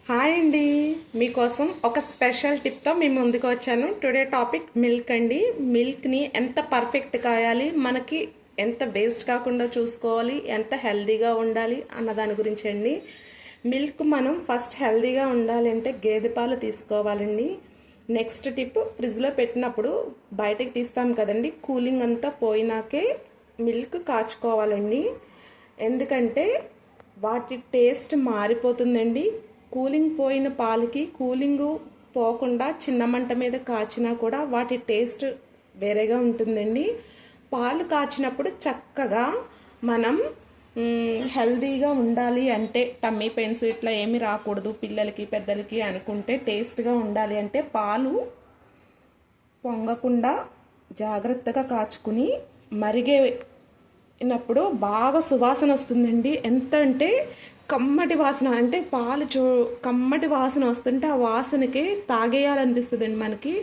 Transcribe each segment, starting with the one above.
Hi అండి. మీకోసం ఒక స్పెషల్ టిప్తో మీ ముందుకు వచ్చాను. టుడే టాపిక్ మిల్క్ అండి. మిల్క్ని ఎంత పర్ఫెక్ట్ కాయాలి, మనకి ఎంత వేస్ట్ కాకుండా చూసుకోవాలి, ఎంత హెల్దీగా ఉండాలి అన్న దాని గురించి అండి. మిల్క్ మనం ఫస్ట్ హెల్దీగా ఉండాలంటే గేదె పాలు తీసుకోవాలండి. నెక్స్ట్ టిప్, ఫ్రిడ్జ్లో పెట్టినప్పుడు బయటకు తీస్తాం కదండి, కూలింగ్ అంతా పోయినాకే మిల్క్ కాచుకోవాలండి. ఎందుకంటే వాటి టేస్ట్ మారిపోతుందండి. కూలింగ్ పోయిన పాలకి కూలింగ్ పోకుండా చిన్న మంట మీద కాచినా కూడా వాటి టేస్ట్ వేరేగా ఉంటుందండి. పాలు కాచినప్పుడు చక్కగా మనం హెల్దీగా ఉండాలి అంటే, టమ్మీ పెయిన్స్ ఇట్లా ఏమి రాకూడదు పిల్లలకి పెద్దలకి అనుకుంటే, టేస్ట్గా ఉండాలి అంటే పాలు పొంగకుండా జాగ్రత్తగా కాచుకుని మరిగేటప్పుడు బాగా సువాసన వస్తుందండి. ఎంత అంటే కమ్మటి వాసన, అంటే పాలు కమ్మటి వాసన వస్తుంటే ఆ వాసనకి తాగేయాలనిపిస్తుందండి మనకి.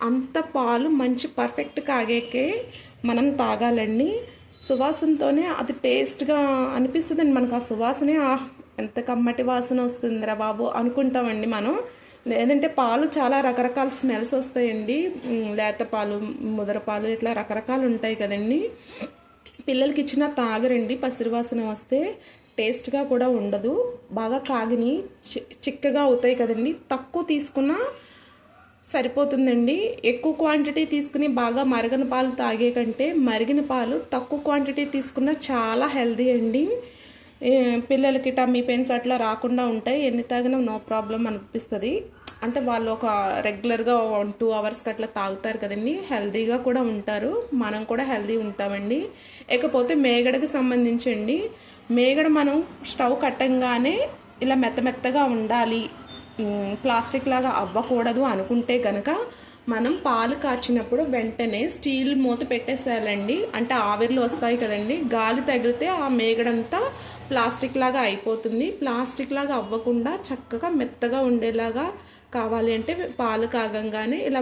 అంత పాలు మంచి పర్ఫెక్ట్ కాగేకే మనం తాగాలండి. సువాసనతోనే అది టేస్ట్గా అనిపిస్తుందండి మనకు. ఆ సువాసనే ఎంత కమ్మటి వాసన వస్తుందిరా బాబు అనుకుంటామండి మనం. లేదంటే పాలు చాలా రకరకాల స్మెల్స్ వస్తాయండి. లేత పాలు, ముదర పాలు, ఇట్లా రకరకాలు ఉంటాయి కదండి. పిల్లలకి ఇచ్చిన తాగరండి. పసిరివాసన వస్తే టేస్ట్గా కూడా ఉండదు. బాగా కాగిని చిక్కగా అవుతాయి కదండి. తక్కువ తీసుకున్నా సరిపోతుందండి. ఎక్కువ క్వాంటిటీ తీసుకుని బాగా మరగని పాలు తాగే కంటే మరిగిన పాలు తక్కువ క్వాంటిటీ తీసుకున్నా చాలా హెల్దీ అండి. పిల్లలకి టమ్మీ పెయిన్స్ అట్లా రాకుండా ఉంటాయి. ఎన్ని తాగినా నో ప్రాబ్లం అనిపిస్తుంది. అంటే వాళ్ళు ఒక రెగ్యులర్గా 1-2 అవర్స్కి అట్లా తాగుతారు కదండి, హెల్దీగా కూడా ఉంటారు. మనం కూడా హెల్దీ ఉంటామండి. ఇకపోతే మేగడకి సంబంధించండి. మేగడ మనం స్టవ్ కట్టంగానే ఇలా మెత్తగా ఉండాలి, ప్లాస్టిక్ లాగా అవ్వకూడదు అనుకుంటే కనుక మనం పాలు కాచినప్పుడు వెంటనే స్టీల్ మూత పెట్టేసేయాలండి. అంటే ఆవిర్లు వస్తాయి కదండి, గాలి తగిలితే ఆ మేగడంతా ప్లాస్టిక్ లాగా అయిపోతుంది. ప్లాస్టిక్ లాగా అవ్వకుండా చక్కగా మెత్తగా ఉండేలాగా కావాలి అంటే పాలు కాగంగానే ఇలా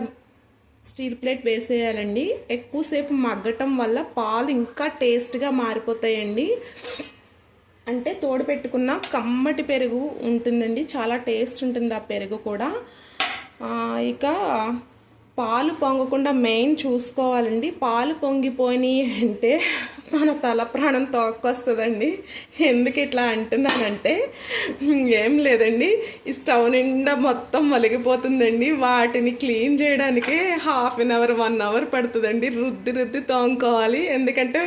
స్టీల్ ప్లేట్ వేసేయాలండి. ఎక్కువసేపు మగ్గటం వల్ల పాలు ఇంకా టేస్ట్గా మారిపోతాయండి. అంటే తోడు పెట్టుకున్న కమ్మటి పెరుగు ఉంటుందండి, చాలా టేస్ట్ ఉంటుంది ఆ పెరుగు కూడా. ఇక పాలు పొంగకుండా మెయిన్ చూసుకోవాలండి. పాలు పొంగిపోయినాయి అంటే మన తల ప్రాణం తోక్కొస్తుందండి. ఎందుకు ఇట్లా అంటున్నానంటే, ఏం లేదండి, ఈ స్టవ్ నిండా మొత్తం మలిగిపోతుందండి. వాటిని క్లీన్ చేయడానికి 1/2 అవర్ 1 అవర్ పడుతుందండి. రుద్ది తోముకోవాలి. ఎందుకంటే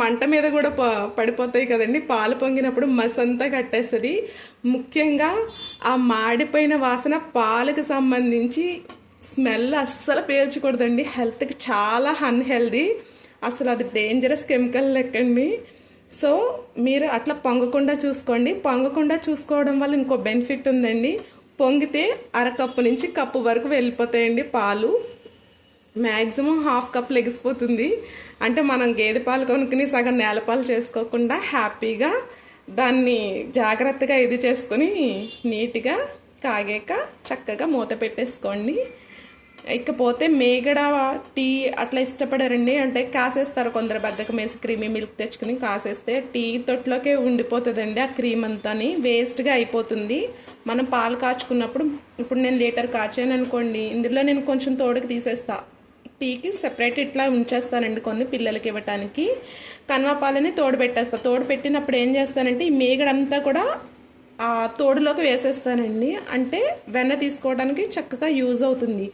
మంట మీద కూడా పడిపోతాయి కదండి. పాలు పొంగినప్పుడు మసంతా కట్టేస్తుంది. ముఖ్యంగా ఆ మాడిపోయిన వాసన పాలకు సంబంధించి స్మెల్ అస్సలు పీల్చకూడదండి. హెల్త్కి చాలా అన్హెల్దీ. అసలు అది డేంజరస్ కెమికల్ లెక్కండి. సో మీరు అట్లా పొంగకుండా చూసుకోండి. పొంగకుండా చూసుకోవడం వల్ల ఇంకో బెనిఫిట్ ఉందండి. పొంగితే అరకప్పు నుంచి కప్పు వరకు వెళ్ళిపోతాయండి పాలు. మ్యాక్సిమం 1/2 కప్ లెగిసిపోతుంది. అంటే మనం గేదె పాలు కొనుక్కుని సగం నేలపాలు చేసుకోకుండా హ్యాపీగా దాన్ని జాగ్రత్తగా ఇది చేసుకొని నీట్గా కాగాక చక్కగా మూత పెట్టేసుకోండి. ఇకపోతే మేగడ టీ అట్లా ఇష్టపడారండి. అంటే కాసేస్తారు కొందరు, బద్దకం వేసి క్రీమీ మిల్క్ తెచ్చుకుని కాసేస్తే టీ తొట్టులోకే ఉండిపోతుందండి. ఆ క్రీమ్ అంతాని వేస్ట్గా అయిపోతుంది. మనం పాలు కాచుకున్నప్పుడు, ఇప్పుడు నేను లీటర్ కాచాను అనుకోండి, ఇందులో నేను కొంచెం తోడుకి తీసేస్తా, టీకి సెపరేట్ ఇట్లా ఉంచేస్తానండి కొన్ని పిల్లలకి ఇవ్వటానికి. కన్వా పాలని తోడు పెట్టేస్తా. తోడు పెట్టినప్పుడు ఏం చేస్తానంటే ఈ మేగడంతా కూడా ఆ తోడులోకి వేసేస్తానండి. అంటే వెన్న తీసుకోవడానికి చక్కగా యూజ్ అవుతుంది.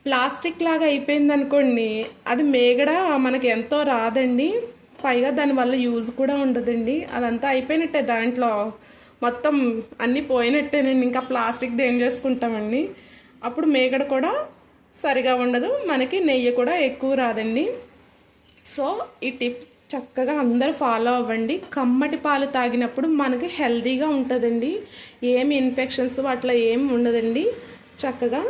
ప్లాస్టిక్ లాగా అయిపోయింది అనుకోండి, అది మేగడ మనకి ఎంతో రాదండి. పైగా దానివల్ల యూజ్ కూడా ఉండదండి. అదంతా అయిపోయినట్టే, దాంట్లో మొత్తం అన్నీ పోయినట్టేనండి. ఇంకా ప్లాస్టిక్ది ఏం చేసుకుంటామండి. అప్పుడు మేగడ కూడా సరిగా ఉండదు, మనకి నెయ్యి కూడా ఎక్కువ రాదండి. సో ఈ టిప్ చక్కగా అందరూ ఫాలో అవ్వండి. కమ్మటి పాలు తాగినప్పుడు మనకి హెల్తీగా ఉంటుందండి. ఏమి ఇన్ఫెక్షన్స్ అట్లా ఏమి ఉండదండి చక్కగా.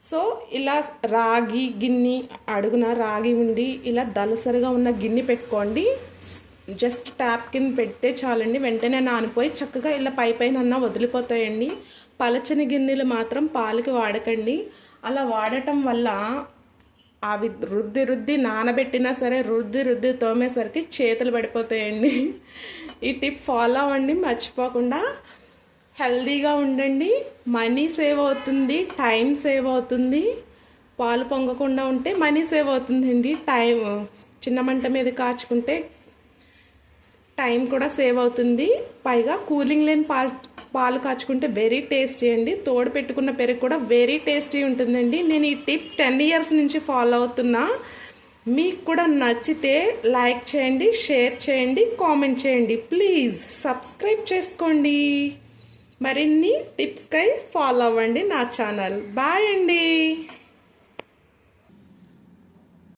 సో ఇలా రాగి గిన్నె, అడుగున రాగి ఉండి ఇలా దలసరిగా ఉన్న గిన్నె పెట్టుకోండి. జస్ట్ ట్యాప్ కింద పెడితే చాలండి, వెంటనే నానిపోయి చక్కగా ఇలా పైన వదిలిపోతాయండి. పలచని గిన్నెలు మాత్రం పాలకి వాడకండి. అలా వాడటం వల్ల అవి రుద్ది నానబెట్టినా సరే రుద్ది తోమేసరికి చేతులు పడిపోతాయండి. ఈ టిప్ ఫాలో అవ్వండి మర్చిపోకుండా. హెల్దీగా ఉండండి, మనీ సేవ్ అవుతుంది, టైం సేవ్ అవుతుంది. పాలు పొంగకుండా ఉంటే మనీ సేవ్ అవుతుందండి. టైం చిన్న మంట మీద కాచుకుంటే టైం కూడా సేవ్ అవుతుంది. పైగా కూలింగ్ లేని పాలు కాచుకుంటే వెరీ టేస్టీ అండి. తోడు పెట్టుకున్న పెరుగు కూడా వెరీ టేస్టీ ఉంటుందండి. నేను ఈ టిప్ 10 ఇయర్స్ నుంచి ఫాలో అవుతున్నా. మీకు కూడా నచ్చితే లైక్ చేయండి, షేర్ చేయండి, కామెంట్ చేయండి. ప్లీజ్ సబ్స్క్రైబ్ చేసుకోండి. మరిన్ని టిప్స్కై ఫాలో అవ్వండి నా ఛానల్. బాయ్ అండి.